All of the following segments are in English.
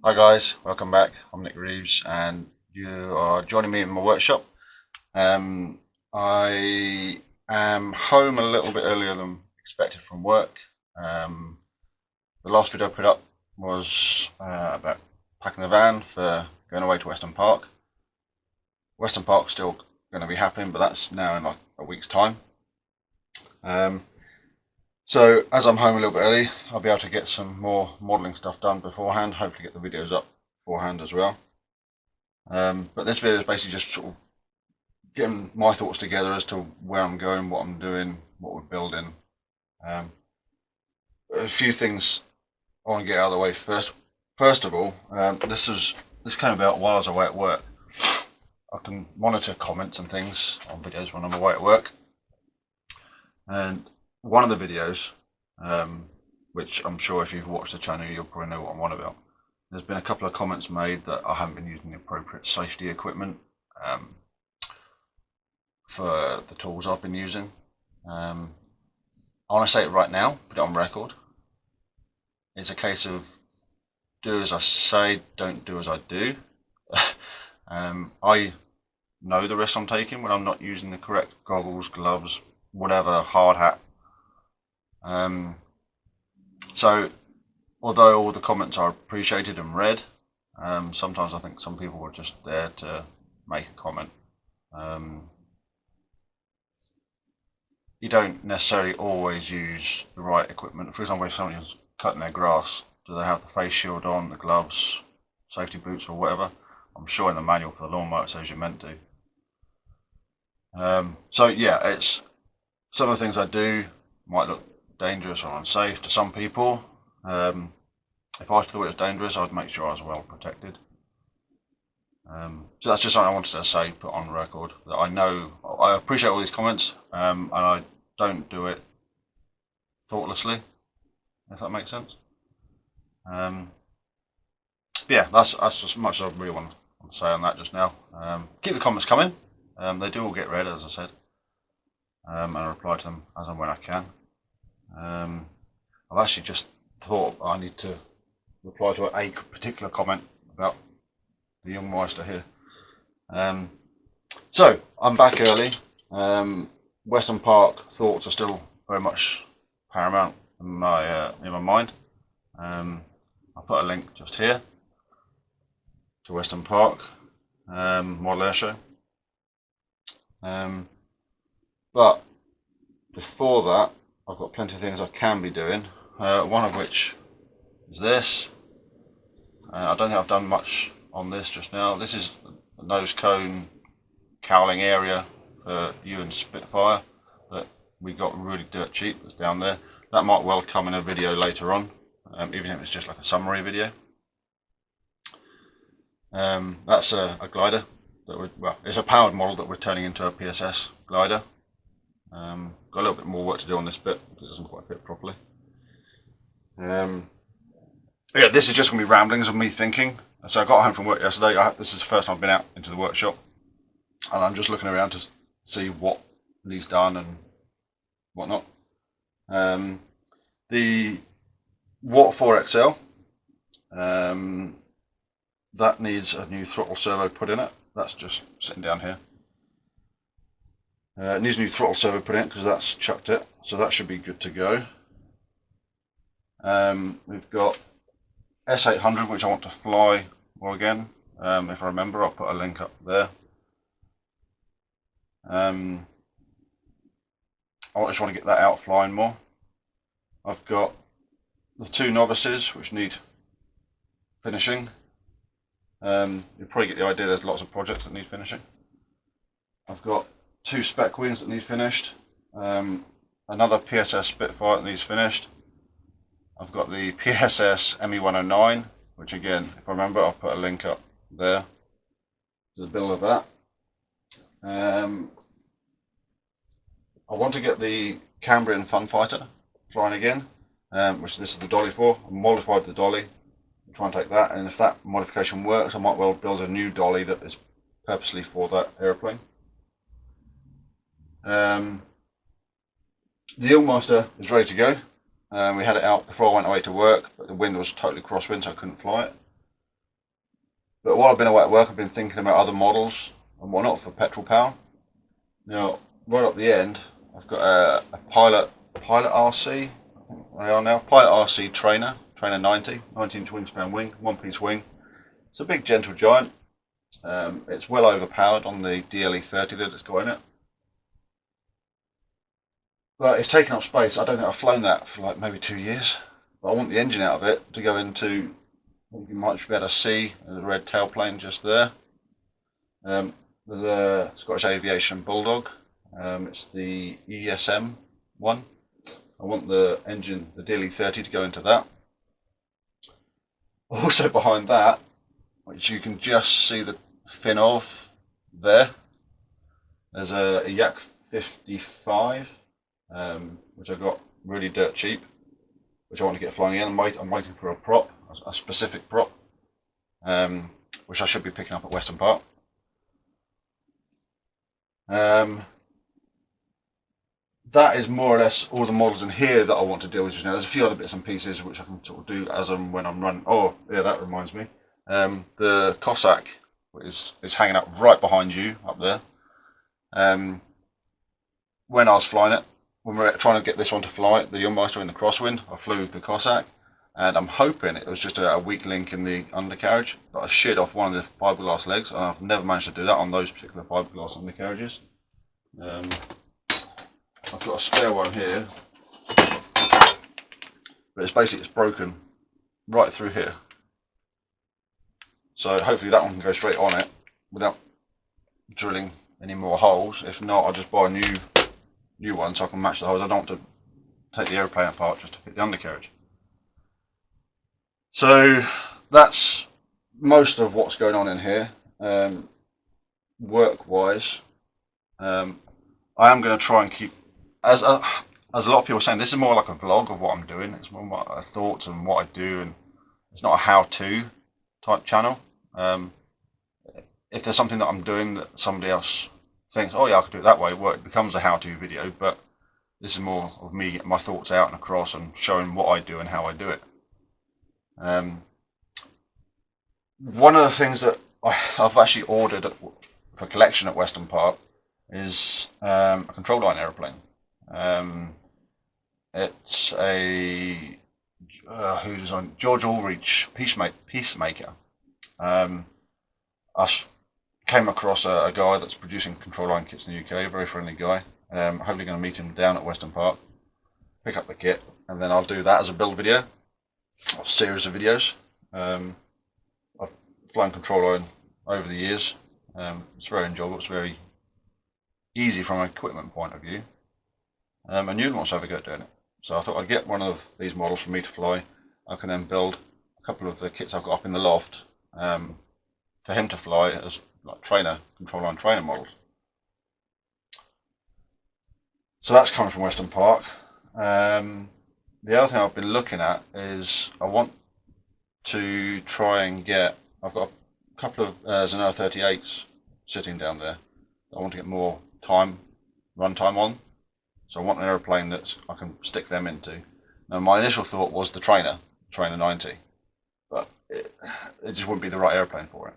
Hi guys, welcome back. I'm Nick Reeves and you are joining me in my workshop. I am home a little bit earlier than expected from work. The last video I put up was about packing the van for going away to Weston Park. Weston Park's still going to be happening, but that's now in like a week's time. So as I'm home a little bit early, I'll be able to get some more modelling stuff done beforehand, hopefully get the videos up beforehand as well. But this video is basically just sort of getting my thoughts together as to where I'm going, what I'm doing, what we're building. A few things I want to get out of the way first. First of all, this came about while I was away at work. I can monitor comments and things on videos when I'm away at work. And one of the videos, which I'm sure if you've watched the channel you'll probably know what I'm on about, there's been a couple of comments made that I haven't been using the appropriate safety equipment for the tools I've been using. I want to say it right now, put it on record. It's a case of do as I say, don't do as I do. I know the risks I'm taking when I'm not using the correct goggles, gloves, whatever, hard hat. So although all the comments are appreciated and read, sometimes I think some people were just there to make a comment. You don't necessarily always use the right equipment. For example, if someone's cutting their grass, do they have the face shield on, the gloves, safety boots or whatever? I'm sure in the manual for the lawnmower it says you're meant to. So yeah, it's some of the things I do might look dangerous or unsafe to some people. If I thought it was dangerous, I'd make sure I was well protected. So that's just something I wanted to say, put on record, that I know, I appreciate all these comments, and I don't do it thoughtlessly, if that makes sense. But yeah, that's as much as I really want to say on that just now. Keep the comments coming. They do all get read, as I said, and I reply to them as and when I can. I've actually just thought I need to reply to a particular comment about the young Meister here. So I'm back early. Weston Park thoughts are still very much paramount in my mind. I'll put a link just here to Weston Park Model Airshow. But before that, I've got plenty of things I can be doing. One of which is this. I don't think I've done much on this just now. This is the nose cone cowling area for you and Spitfire that we got really dirt cheap. It's down there. That might well come in a video later on, even if it's just like a summary video. That's a glider that it's a powered model that we're turning into a PSS glider. Got a little bit more work to do on this bit because it doesn't quite fit properly. Yeah, this is just going to be ramblings of me thinking. So I got home from work yesterday. This is the first time I've been out into the workshop, and I'm just looking around to see what needs done and whatnot. The Watt 4XL, that needs a new throttle servo put in it. That's just sitting down here. It needs a new throttle servo put in it because that's chucked it, so that should be good to go. We've got S800, which I want to fly more again. If I remember, I'll put a link up there. I just want to get that out flying more. I've got the two novices which need finishing. You'll probably get the idea, there's lots of projects that need finishing. I've got two spec wings that need finished. Another PSS Spitfire that needs finished. I've got the PSS ME109, which again, if I remember, I'll put a link up there to the build of that. I want to get the Cambrian Funfighter flying again, which this is the dolly for. I modified the dolly. I'll try and take that, and if that modification works, I might well build a new dolly that is purposely for that aeroplane. The Eelmaster is ready to go. We had it out before I went away to work, but the wind was totally crosswind, so I couldn't fly it. But while I've been away at work, I've been thinking about other models and whatnot for petrol power. Now, right up the end, I've got a Pilot RC, I think they are now, Pilot RC Trainer 90, 19-20 pound wing, one-piece wing. It's a big gentle giant. It's well overpowered on the DLE30 that it's got in it. But it's taken up space. I don't think I've flown that for like maybe 2 years. But I want the engine out of it to go into, I think you might be able to see the red tailplane just there. There's a Scottish Aviation Bulldog. It's the ESM one. I want the engine, the DLE30, to go into that. Also behind that, which you can just see the fin of there, there's a Yak 55, which I got really dirt cheap, which I want to get flying in. I'm waiting for a prop, a specific prop, which I should be picking up at Weston Park. That is more or less all the models in here that I want to deal with just now. There's a few other bits and pieces which I can sort of do as and when I'm running. Oh, yeah, that reminds me. The Cossack is hanging up right behind you up there. When I was flying it, when we were trying to get this one to fly, the Youngmeister in the crosswind, I flew the Cossack, and I'm hoping it was just a weak link in the undercarriage, but I sheared off one of the fiberglass legs, and I've never managed to do that on those particular fiberglass undercarriages. I've got a spare one here, but it's broken right through here. So hopefully that one can go straight on it without drilling any more holes. If not, I'll just buy a new one so I can match the holes. I don't want to take the aeroplane apart just to fit the undercarriage. So that's most of what's going on in here. Work-wise, I am going to try and keep, as a lot of people are saying, this is more like a vlog of what I'm doing. It's more my thoughts and what I do, and it's not a how-to type channel. If there's something that I'm doing that somebody else thinks, oh yeah, I could do it that way, well, it becomes a how-to video. But this is more of me getting my thoughts out and across and showing what I do and how I do it. One of the things that I've actually ordered for collection at Weston Park is a control line aeroplane. It's a who designed George Ulrich Peacemaker. I came across a guy that's producing control line kits in the UK, a very friendly guy. Hopefully going to meet him down at Weston Park, pick up the kit, and then I'll do that as a build video, a series of videos. I've flown control line over the years. It's very enjoyable. It's very easy from an equipment point of view. And you wants to have a go at doing it. So I thought I'd get one of these models for me to fly. I can then build a couple of the kits I've got up in the loft for him to fly as like control line trainer models. So that's coming from Weston Park. The other thing I've been looking at is I want to try and get, I've got a couple of Zenith 38s sitting down there. I want to get more run time on. So I want an aeroplane that I can stick them into. Now my initial thought was the Trainer 90, but it just wouldn't be the right aeroplane for it.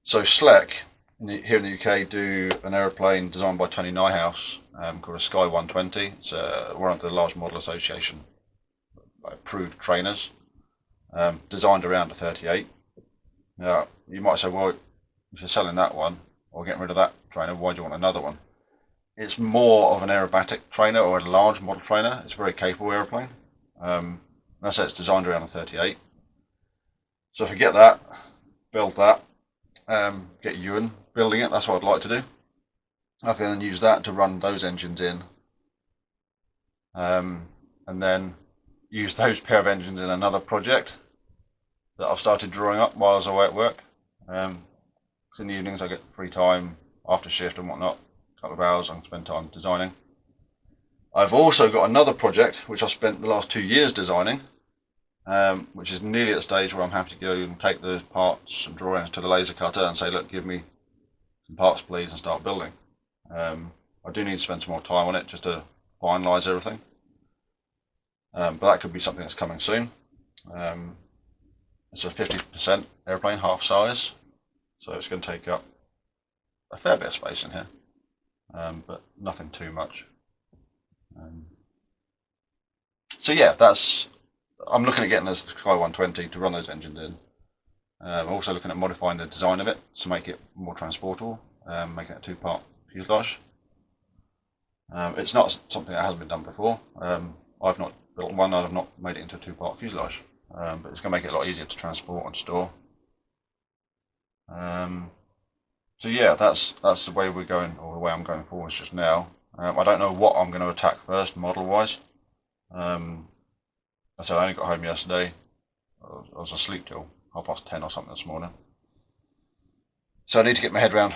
So Slec here in the UK do an aeroplane designed by Tony Nyhouse called a Sky 120. It's one of the Large Model Association approved trainers, designed around a 38. Now you might say, well, if you're selling that one or getting rid of that trainer, why do you want another one? It's more of an aerobatic trainer or a large model trainer. It's a very capable aeroplane. And I said it's designed around a 38. So if you get that, build that, get Ewan building it, that's what I'd like to do. I can then use that to run those engines in, and then use those pair of engines in another project that I've started drawing up while I was away at work. Because in the evenings I get free time after shift and whatnot, a couple of hours I can spend time designing. I've also got another project which I've spent the last 2 years designing, which is nearly at the stage where I'm happy to go and take those parts and drawings to the laser cutter and say, look, give me some parts please, and start building. I do need to spend some more time on it just to finalise everything, but that could be something that's coming soon. it's a 50% airplane, half size, so it's going to take up a fair bit of space in here, but nothing too much. So yeah, I'm looking at getting a Sky 120 to run those engines in. I'm also looking at modifying the design of it to make it more transportable, making it a 2-part fuselage. It's not something that hasn't been done before. I've not built one, I've not made it into a 2-part fuselage, but it's going to make it a lot easier to transport and store. So yeah, that's the way we're going, or the way I'm going forwards just now. I don't know what I'm going to attack first, model-wise. I said I only got home yesterday. I was asleep till 10:30 or something this morning. So I need to get my head around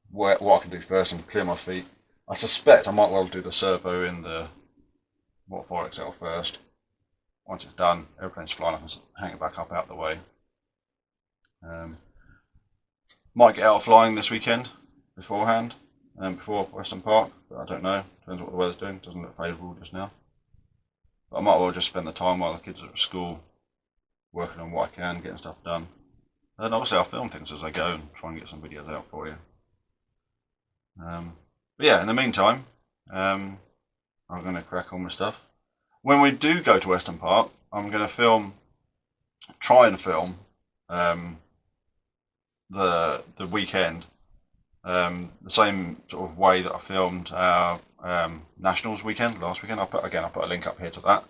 what I can do first and clear my feet. I suspect I might well do the servo in the Model 4XL first. Once it's done, airplane's flying, I can hang it back up out the way. Might get out flying this weekend beforehand, before Weston Park, but I don't know. Depends what the weather's doing. Doesn't look favourable just now. But I might well just spend the time while the kids are at school, working on what I can, getting stuff done. And obviously I'll film things as I go and try and get some videos out for you. But yeah, in the meantime, I'm going to crack on with stuff. When we do go to Weston Park, I'm going to try and film the weekend, the same sort of way that I filmed our Nationals weekend last weekend. I'll put a link up here to that.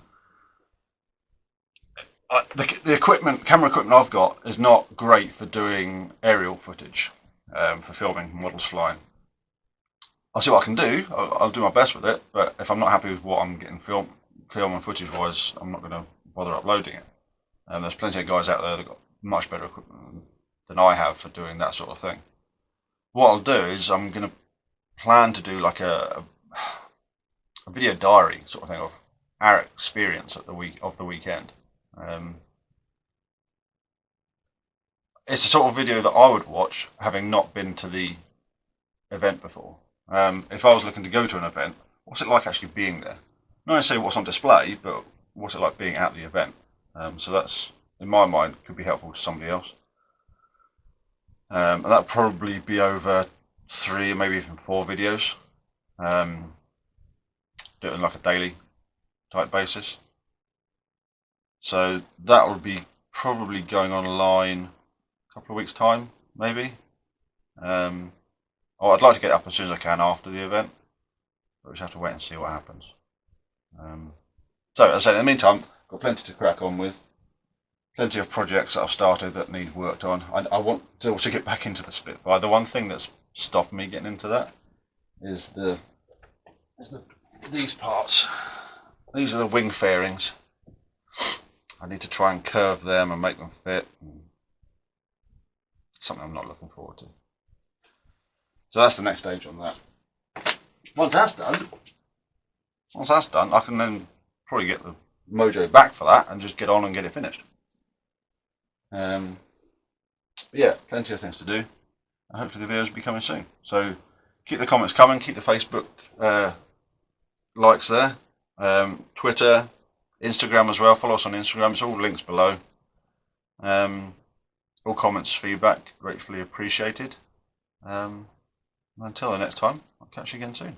The camera equipment I've got is not great for doing aerial footage, for filming models flying. I'll see what I can do. I'll do my best with it, but if I'm not happy with what I'm getting film and footage wise, I'm not going to bother uploading it. And there's plenty of guys out there that got much better equipment than I have for doing that sort of thing. What I'll do is I'm going to plan to do like a video diary sort of thing of our experience of the weekend. It's the sort of video that I would watch having not been to the event before. If I was looking to go to an event, what's it like actually being there? Not necessarily what's on display, but what's it like being at the event? So that's, in my mind, could be helpful to somebody else. And that'll probably be over 3, maybe even 4 videos. Do it on like a daily type basis. So that will be probably going online a couple of weeks' time, maybe. I'd like to get it up as soon as I can after the event, but we just have to wait and see what happens. So as I said, in the meantime, I've got plenty to crack on with. Plenty of projects that I've started that need worked on. I want to also get back into the Spitfire. The one thing that's stopped me getting into that is these parts. These are the wing fairings. I need to try and curve them and make them fit. Something I'm not looking forward to. So that's the next stage on that. Once that's done, I can then probably get the mojo back for that and just get on and get it finished. But yeah, plenty of things to do, and hopefully the videos will be coming soon. So keep the comments coming, keep the Facebook likes there, Twitter, Instagram as well. Follow us on Instagram. It's all links below. All comments, feedback, gratefully appreciated. Until the next time, I'll catch you again soon.